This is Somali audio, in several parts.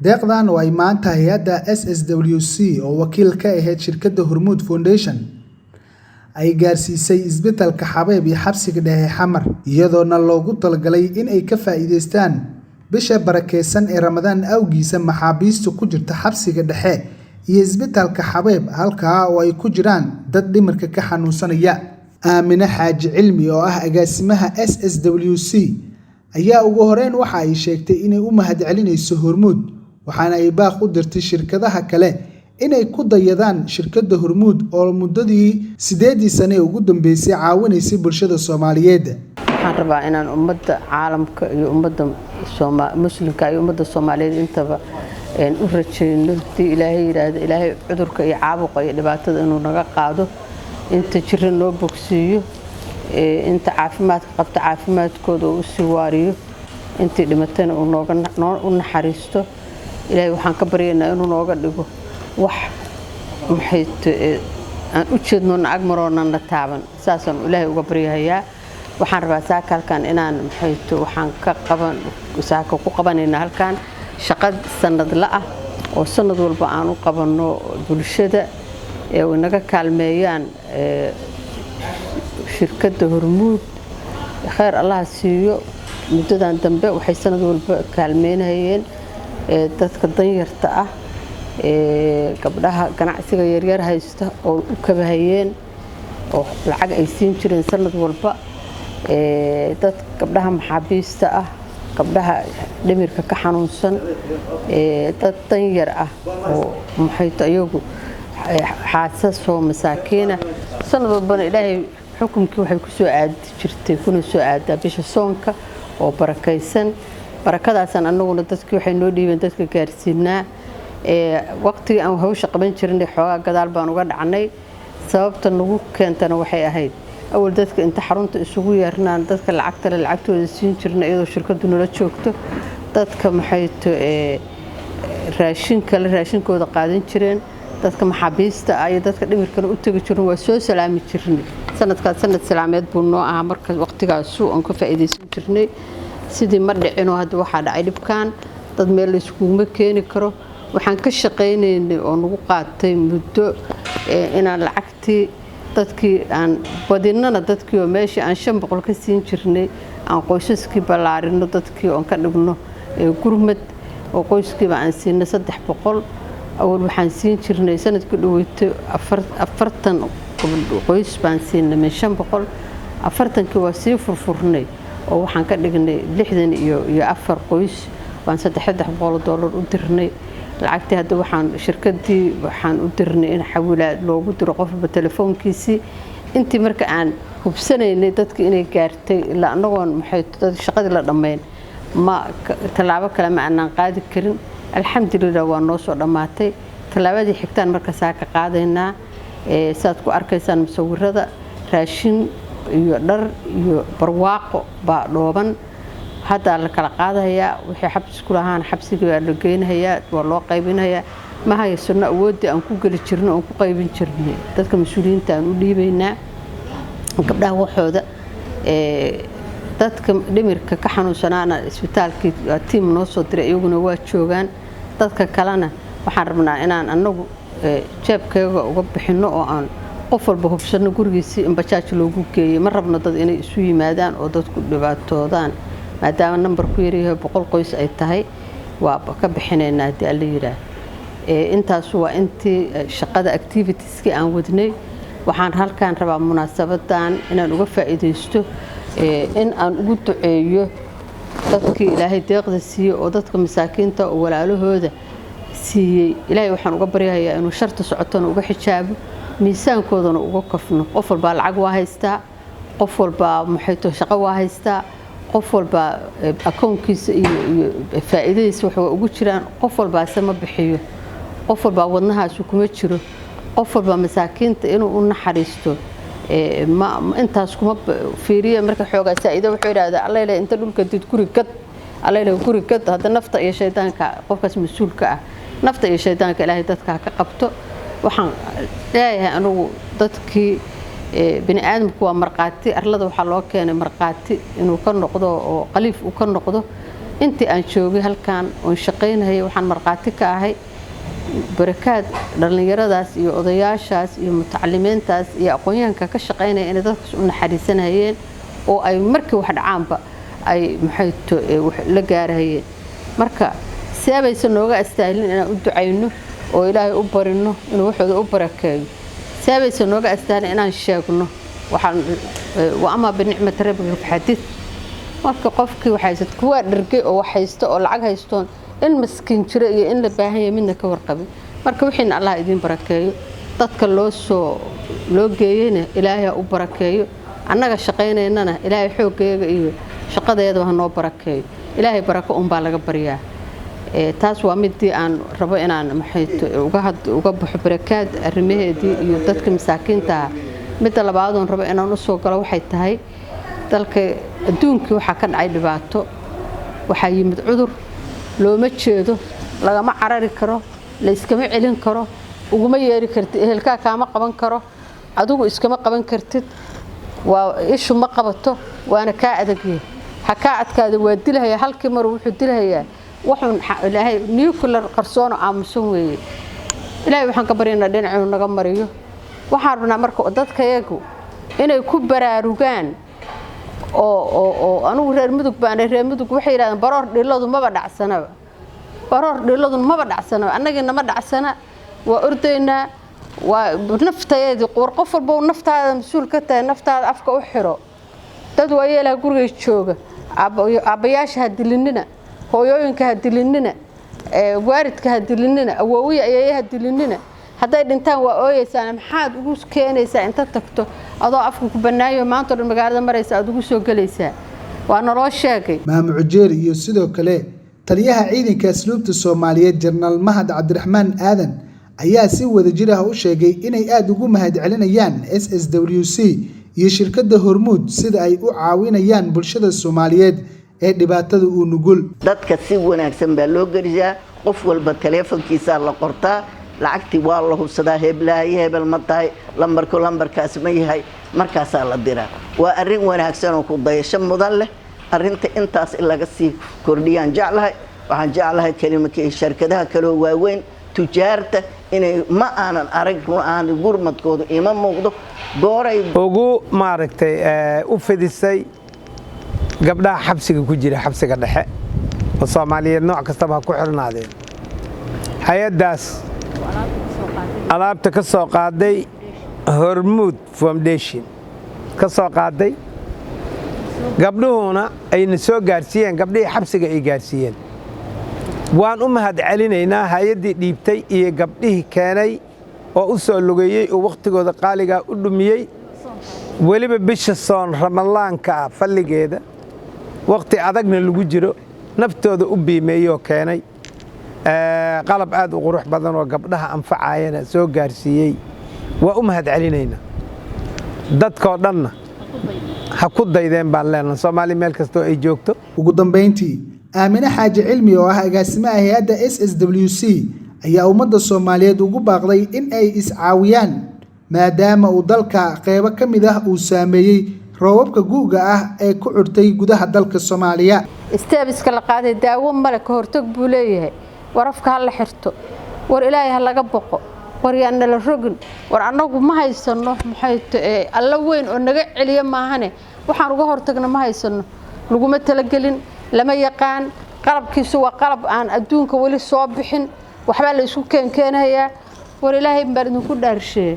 deeqdan oo ay maanta hay'adda SSWC oo wakiil ka ahayd shirkadda Hormuud Foundation ay gaarsiisay isbitaalka Xabeeb iyo xabsiga dhexe Xamar iyadoona loogu talagalay in ay ka faa'iideystaan bisha barakeysan ee Ramadaan awgiisa maxaabiista ku jirta xabsiga dhexe iyo isbitaalka Xabeeb halkaa oo ay ku jiraan dad dhimirka ka xanuunsanaya. Aamina Xaaji Cilmi oo ah agaasimaha SSWC ayaa ugu horeyn waxa ay sheegtay inay u mahadcelinayso Hormuud waxaana ay baaq u dirtay shirkadaha kale inay ku dayadaan shirkadda Hormuud oo muddadii 8 sano ee ugu dambeysay caawinaysay bulshada Soomaaliyeed. waxaan rabaa inaan ummadda caalamka iyo ummadda muslimka iyo ummadda Soomaaliyeed intaba u rajayno hadii Ilaahay yiraahdo Ilaahay cudurka iyo caabuqa iyo dhibaatada inuu naga qaado inta jiran noo bogsiiyo inta caafimaadka qabta caafimaadkooda uu sii waariyo intii dhimatana uu nooga naxariisto. Ilaahay waxaan ka baryaynaa inuu nooga dhigo wax aan u jeedno nacag maroona na taaban saasaan Ilaahay uga baryayaa. waxaan rabaa saakalkan inaan waxaan ka ku qabanaynaa halkan shaqad sanad la ah oo sanad walba aan u qabano bulshada ee naga kaalmeeyaan shirkadda Hormuud khayr Allah siiyo. muddadan dambe waxay sanad walba kaalmeynayeen dadka danyarta ah gabdhaha ganacsiga yaryar haysta oo u kabahayeen oo lacag ay siin jireen sanad walba dad gabdhaha maxaabiista ah gabdhaha dhimirka ka xanuunsan dad danyar ah oo ayagu xaasas oo masaakiina sanad walba Ilaahay xukunkii waxay ku soo aadi jirtay kuna soo aadaa bisha soonka oo barakeysan barakadaasan annaguna dadkii waxay noo dhiibeen dadka gaarsiinaa waqtigii aan hawsha qaban jirnay xoogaa gadaal baan uga dhacnay sababta nagu keentana waxay ahayd awal dadka inta xarunta isugu yeernaan dadka lacagtooda siin jirnay iyadoo shirkadu nala joogto dadka raashinkooda qaadan jireen dadka maxaabiista iyo dadka dhimirkana u tagi jireen waa soo salaami jirnay sanadkaas sanad salaameed buu noo ahaa marka waqtigaas aan ka faa'iideysan jirnay sidii ma dhicino hadda waxa dhacay dhibkaan dad meel iskuuma keeni karo waxaan ka shaqeynaynay oo nagu qaatay muddo inaan lacagtii dadkii aan badinana dadkii oo meeshii aan 500 ka siin jirnay aan qoysaskii balaarino dadkii oo ka dhigno gurmad oo qoyskiiba aan siinay 300 awal waxaan siin jirnay sanadkii dhaweeyay 40 qoys baan siinay 500 40kii waa sii furfurnay oo waxaan ka dhignay 60 iyo 4 qoys waan $300 u dirnay lacagtii hadda shirkadii waxaan u dirnay in xawilaad loogu diro qofba telefoonkiisii intii marka aan hubsanaynay dadka inay gaartay ilaa anagoon shaqadii la dhameyn ma talaabo kale ma aanan qaadi karin alxamdulillah waa noo soo dhamaatay talaabadii xigtaan marka saaka qaadaynaa saad ku arkaysaan musawirada raashin iyo dhar iyo barwaaqo baa dhooban hadda la kala qaadayaa wixii xabsi ku lahaan xabsiga la geynayaa waa loo qaybinayaa ma haysano awoodii aan ku gali jirno oo ku qaybin jirnay dadka mas'uuliyiinta aan u dhiibaynaa gabdhaha waxooda dadka dhimirka ka xanuunsanaana isbitaalkii team noo soo diray iyaguna waa joogaan dadka kalena waxaan rabnaa inaan anagu jeebkayga uga bixino oo aan qof walba hubsano gurigiisa in bajaaj loogu geeyo ma rabno dad inay isu yimaadaan oo dadku dhibaatoodaan maadaama numberku yariyahay 100 qoys ay tahay waa ka bixinaynaa hadii alla yiraahdo intaas waa intii shaqada activitieski aan wadnay waxaan halkaan rabaa munaasabadan inaan uga faa'iideysto in aan ugu duceeyo dadkii Ilaahay deeqda siiyay oo dadka masaakiinta oo walaalahooda siiyay Ilaahay waxaan uga baryayaa inuu sharta socotana uga xijaabo miisaankoodana uga kafno qof walba lacag waa haystaa qof walba shaqo waa haystaa qof walba akoonkiisa iyo faa'iidadiisa waxa ugu jiraan qof walba sama bixiyo qof walba wadnahaas kuma jiro qof walba masaakiinta inuu u naxariisto ma intaas kuma fiiriyo marka xoogaa saa'ido wuxuu yiraahdaa Alle inta dhulka did guri gad Alle guri gad hada nafta iyo shaydaanka qofkaas mas'uulka ah nafta iyo shaydaanka Ilaahay dadka ka qabto waxaan leeyahay anigu dadkii bini aadamku waa marqaati arlada waxa loo keenay marqaati inuu ka noqdo oo qaliif uu ka noqdo intii aan joogay halkan oo shaqeynayay waxaan marqaati ka ahay barakaad dhalinyaradaas iyo odayaashaas iyo mutacalimiintaas iyo aqoonyahanka ka shaqeynaya inay dadka u naxariisanayeen oo ay markii wax dhacaanba ay la gaarayeen marka saabaysan nooga astaahilin inaan u ducayno oo ilaahay u barino inuu waxooda u barakeeyo saabaysan nooga astaahilin inaan sheegno waxaan ama binicmati rabbika fahadith marka qofkii waxaysad kuwa dhargay oo waxaysto oo lacag haystoon in miskiin jira iyo in la baahan yahay midna ka warqabin marka wixii Allah idin barakeeyo dadka loo geeyayna ilaahay u barakeeyo annaga shaqeynaynana ilaahay xooggeega iyo shaqadeeda wax noo barakeeyo ilaahay barako baa laga bariyaa taas waa midii aan rabo inaan uga baxo barakaad arrimaheedii iyo dadka masaakiinta midda labaad oo rabo inaan u soo galo waxay tahay dalka adduunka waxa ka dhacay dhibaato waxa yimid cudur looma jeedo lagama carari karo la iskama celin karo uguma yeeri kartid ehelka kaama qaban karo adigu iskama qaban kartid waa ishu ma qabato waana ka adagay ha ka adkaada waa dilaya halkii mar wuxuu dilayaa waxun ilaahay nuclear qarsoon aamusan weeye ilaahay waxaan ka baryaynaa dhinacu naga mariyo waxaan rabnaa marka dadka iyagu inay ku baraarugaan oo anigu reer mudug waxay yiraahdaan baroor dhiladu maba dhacsana annagina ma dhacsana waa ordaynaa waa naftayeedi qof walba naftaada mas'uul ka tahay naftaada afka u xiro dad waayeelaa guriga jooga aabayaasha hadilinina hooyooyinka hadilinina waaridka hadilinina awoowiya ayeeyaha hadilinina haday dhintaan waa ooyaysan maxaad ugu keenaysaa inta tagto adoo afka ku banaayo maanta dhan magaalada maraysa aad ugu soo galaysaa waa naloo sheegay Maamuc Jeer iyo sidoo kale taliyaha ciidanka asluubta Soomaaliyeed General Mahad Cabdiraxmaan Aadan ayaa si wadajir ah u sheegay inay aad ugu mahadcelinayaan SSWC iyo shirkadda Hormuud sida ay u caawinayaan bulshada Soomaaliyeed ee dhibaatada u nugul dadka si wanaagsan baa loo gariyaa qof walba telefonkiisa la qortaa lacagti waa la hubsadaa hebel ma tahay lambarkaas ma yahay markaas la diraa waa arin wanaagsan oo ku dayasho mudan leh arinta intaas laga sii kordhiyaan jeclahay waxaan jeclahay kalimadka shirkadaha kale waaweyn tujaarta inay ma aanan arag aan gurmadkooda ima muuqdo gooray ugu maaragtay u fidisay gabdhaha xabsiga ku jira xabsiga dhexe oo Soomaaliyeed nooc kasta ku xirnaadeen hay'adaas alaabta ka soo qaaday Hormuud Foundation ka soo qaaday gabdhuhuna ay soo gaarsiiyeen gabdhihii xabsiga ay gaarsiiyeen waan u mahadcelinaynaa hay'adii dhiibtay iyo gabdhihii keenay oo u soo lugeeyay oo waqtigooda qaaliga u dhumiyay waliba bisha soon ramadaanka falligeeda waqti adagna lagu jiro naftooda u biimeeyo keenay qalab aad u qurux badan oo gabdhaha anfacayana soo gaarsiiyay waa u mahadcelinayna dadkoo dhanna ha ku daydeen baan leenahay Soomaali meel kasta ay joogto ugu dambeyntii Aamina Xaaji Cilmi oo ah agaasimaha hay'adda SSWC ayaa ummadda Soomaaliyeed ugu baaqday in ay iscaawiyaan maadaama uu dalka qaybo kamid ah uu saameeyay roobabka guuga ah ee ku curtay gudaha dalka Soomaaliya istabiska la qaaday daawo male ka hortag buu leeyahay warafka hal xirto war ilaahay ha laga boqo war yaana la rogin war anagu ma haysano maxay alla weyn oo naga celiya maahane waxaan uga hortagna ma haysano laguma talagelin lama yaqaan qalabkiisu waa qalab aan adduunka wali soo bixin waxba la isku keenkeenaya war ilaahay baan idinku dhaarshay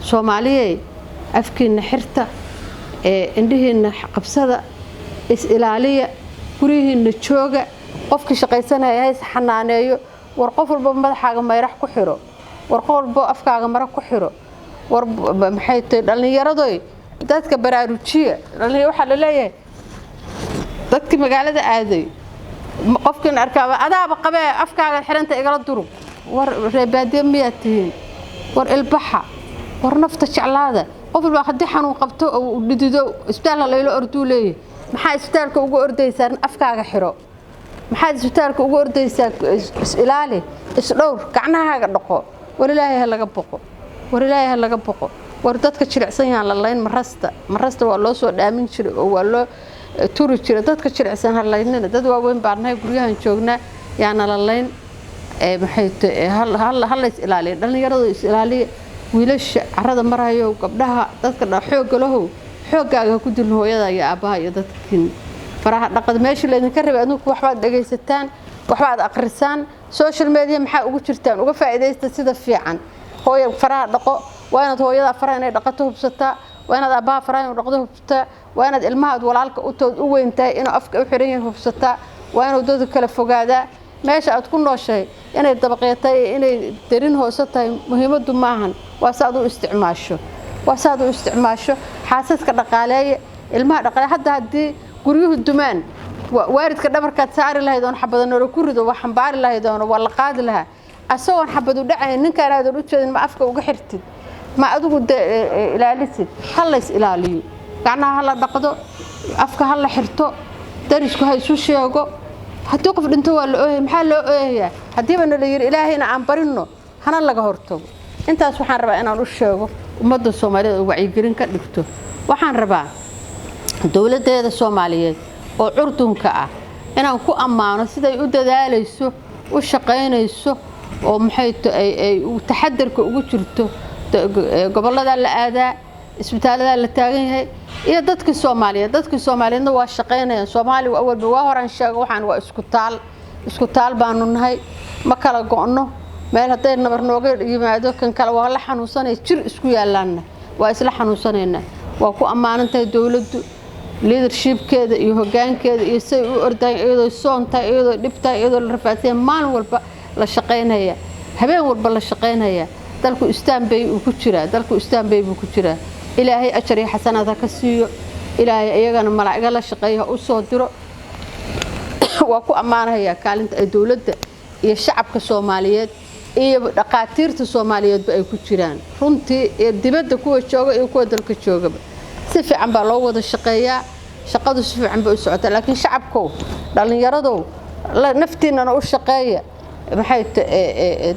Soomaaliyeed afkiina xirta indhihiina qabsada is ilaaliya gurihiina jooga qofkii shaqaysanaya hay xanaaneeyo war qof walba madaxaaga mayrax ku xiro war qof walba afkaaga mara ku xiro war maxay tahay dhalinyaradoy dadka baraarujiya waxa la leeyahay dadka magaalada aaday qofkan arkaaba adaaba qabee afkaaga xiranta igala durug war reebaadiye miyatiin war ilbaxa war nafta jeclaada qof walba hadii xanuun qabto oo dhidido isbitaal la ilo orduu leeyahay maxaa isbitaalka ugu ordaysan afkaaga xiro maxaa isbitaalka ugu ordaysaa ilaali isdhowr gacnahaaga dhaqo war ilaahay ha laga boqo war dadka jilicsan yaan la layn marasta waa loo soo dhaamin jiray oo waa loo turi jira dadka jilicsan halaynina dad waaweyn baanahay guryahan joognaa yaana la layn maxay hal is ilaaliyo dhalinyaradu is ilaaliyo wiilasha carrada marayo gabdhaha dadka xoog lahow xoogaaga ku dil hooyada iyo aabaha iyo dadkiin faraha dhaqad meesha leedinka rabay adinku waxbaad dhageysataan waxbaad akhrisaan social media maxaa ugu jirtaan uga faa'iideysta sida fiican hooyo faraha dhaqo waa inaad hooyada faraha inay dhaqato hubsataa waa inaad aabaha faraha inay dhaqdo hubsataa waa inaad ilmahaad walaalka u tood u weyntahay inuu afka u xiran yahay hubsataa waa inuu dad kala fogaadaa meesha aad ku nooshahay inay dabaqeetay inay darin hoose tahay muhiimadu maahan waa saad u isticmaasho xaasaska dhaqaaleeya ilmaha dhaqaale hadda hadii guryuhu dumaan waaridka dhabarkaad saari lahayd oo xabadan oo ku rido wax xambaari lahayd oo waa la qaadi lahaa asoo xabadu dhacay ninka aad u jeedin ma afka uga xirtid ma adigu ilaalisid hal is ilaaliyo gacnaha hala dhaqdo afka hala xirto darisku ha isu sheego haddii qof dhinto waa la ooyay maxaa loo ooyayaa hadiiba la yiri ilaahayna aan barino hana laga hortago intaas waxaan rabaa inaan u sheego ummadda Soomaaliyeed oo wacyigelin ka dhigto waxaan rabaa dawladeeda Soomaaliyeed oo curdunka ah inaan ku ammaano siday u dadaalayso u shaqeynayso oo maxay ay taxadarka ugu jirto gobolada la aadaa isbitaalada la taagan yahay iyo dadka Soomaaliyeedna waa shaqeynayaan Soomaaliya awalba waa horan sheego waxaan waa isku taal baanu nahay ma kala go'no meel haday nabar nooga yimaado kan kale waa la xanuunsanay jir isku yaalaan waa isla xanuunsanayna waa ku ammaanantay dawladdu leadershipkeeda iyo hoggaankeeda iyo say u ordaan iyadoo soonta iyadoo dhibta iyadoo la rafaasay maalin walba la shaqeynaya habeen walba la shaqeynaya dalku istaanbay uu ku jiraa ilaahay ajar iyo xasanaad ka siiyo ilaahay iyagana malaa'iga la shaqeeyo u soo diro waa ku ammaanaya kaalinta ay dawladda iyo shacabka Soomaaliyeed iyo dhaqaatiirta Soomaaliyeed ay ku jiraan runtii dibadda kuwa jooga iyo kuwa dalka jooga si fiican baa loo wada shaqeeyaa shaqadu si fiican bay u socotaa laakiin shacabku dhalinyaradu naftiinana u shaqeeya maxay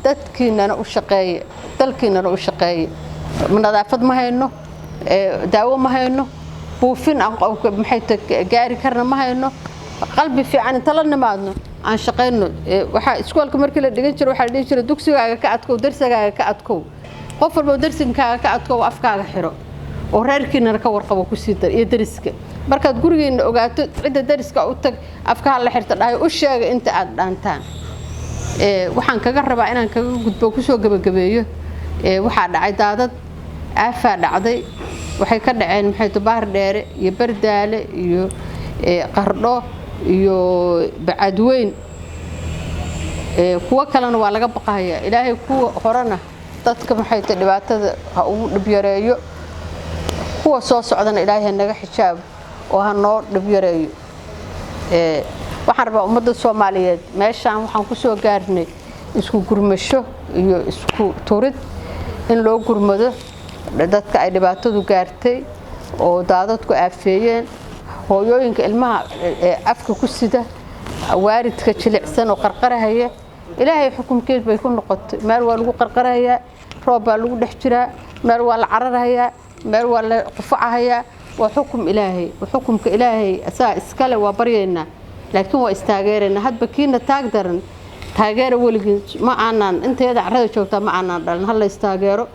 dadkiinana u shaqeeya dalkiinana u shaqeeya nadaafad ma hayno daawo ma hayno buufin maxay gaari karna ma hayno qalbi fiican inta la nimaadno aan shaqeyno waxa iskoolka markii la dhigan jiray waxa la dhigan jiray dugsigaaga ka adkow darsigaaga ka adkow qof walba darsinkaaga ka adkow afkaaga xiro oo reerkiina ka warqabo ku sii dar iyo dariska markaad gurigeena ogaato cid dariska u tag afka la xirta dhahay u sheeg inta aad dhaantaan waxaan kaga rabaa inaan kaga gudbo ku soo gabagabeeyo waxa dhacay daadad aafa dhacday waxay ka dhaceen maxay Baar Dheere iyo Bardaale iyo Qardho iyo Bacadweyn kuwa kalena waa laga baqayaa ilaahay kuwa horana dadka maxay dhibaatada ha ugu dhib yareeyo kuwa soo socdana ilaahay naga xijaab oo ha noo dhib yareeyo waxaan rabaa ummadda Soomaaliyeed meeshaan waxaan ku soo gaarnay isku gurmasho iyo isku turid in loo gurmado dadka ay dhibaatadu gaartay oo daadadku aafeeyeen hooyooyinka ilmaha afka ku sida waaridka jilicsan oo qarqarahaya ilaahay xukunkeed bay ku noqotay meel waa lagu qarqarayaa roob baa lagu dhex jiraa meel waa la cararayaa meel waa la qufacayaa waa xukum ilaahay xukumka ilaahay asaa iskale waa baryeena laakiin waa istaageerina hadba kiina taag daran taageero waligiin ma aanan inteeda carrada joogta ma aanan dhalan hal la istaageero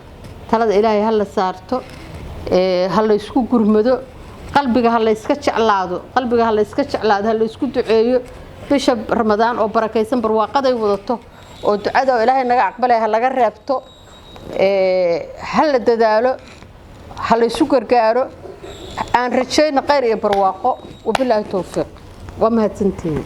talada ilaahay hal la saarto hal la isku gurmado qalbiga hal la iska jeclaado hal la isku duceeyo bisha Ramadaan oo barakaysan barwaaqaday wadato oo ducada ilaahay naga aqbalay hal laga reebto hal la dadaalo hal la isu gargaaro aan rajayna khayr iyo barwaaqo wabillahi tawfiiq wa mahadsantiin